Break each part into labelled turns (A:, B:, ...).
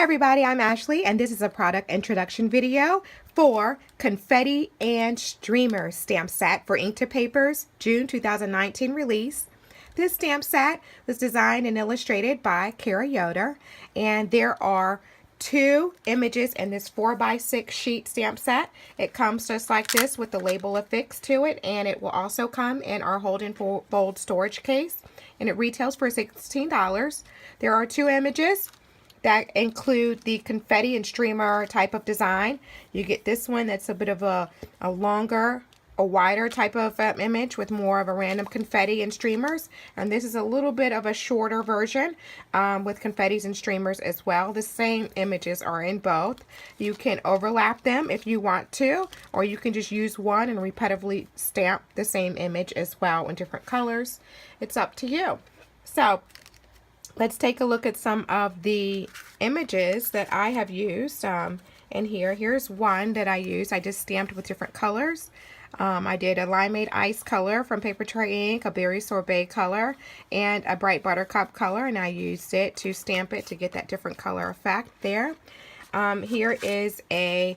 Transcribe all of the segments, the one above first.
A: everybody, I'm Ashley and this is a product introduction video for Confetti and Streamers Stamp Set for Ink to Paper's June 2019 release. This stamp set was designed and illustrated by Kara Yoder, and there are two images in this 4x6 sheet stamp set. It comes just like this with the label affixed to it, and it will also come in our hold and fold storage case, and it retails for $16. There are two images that include the confetti and streamer type of design. You get this one that's a bit of a longer, a wider type of image with more of a random confetti and streamers, and this is a little bit of a shorter version with confettis and streamers as well. The same images are in both. You can overlap them if you want to, or you can just use one and repetitively stamp the same image as well in different colors. It's up to you. So let's take a look at some of the images that I have used in here. Here's one that I used. I just stamped with different colors. I did a limeade ice color from Paper Tray Ink, a berry sorbet color, and a bright buttercup color, and I used it to stamp it to get that different color effect there. Here is a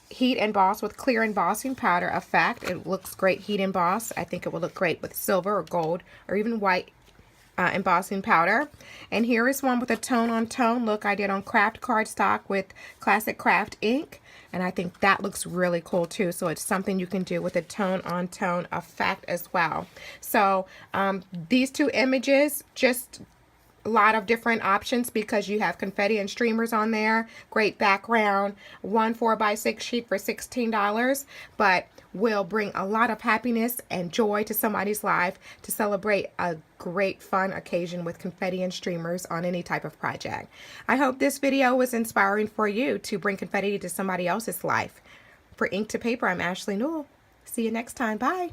A: heat emboss with clear embossing powder effect. It looks great heat emboss. I think it will look great with silver or gold or even white embossing powder. And here is one with a tone-on-tone look I did on craft cardstock with classic craft ink, and I think that looks really cool too. So it's something you can do with a tone-on-tone effect as well. So these two images, just a lot of different options because you have confetti and streamers on there. Great background. One 4x6 sheet for $16, but will bring a lot of happiness and joy to somebody's life to celebrate a great fun occasion with confetti and streamers on any type of project. I hope this video was inspiring for you to bring confetti to somebody else's life. For Ink to Paper, I'm Ashley Newell. See you next time. Bye.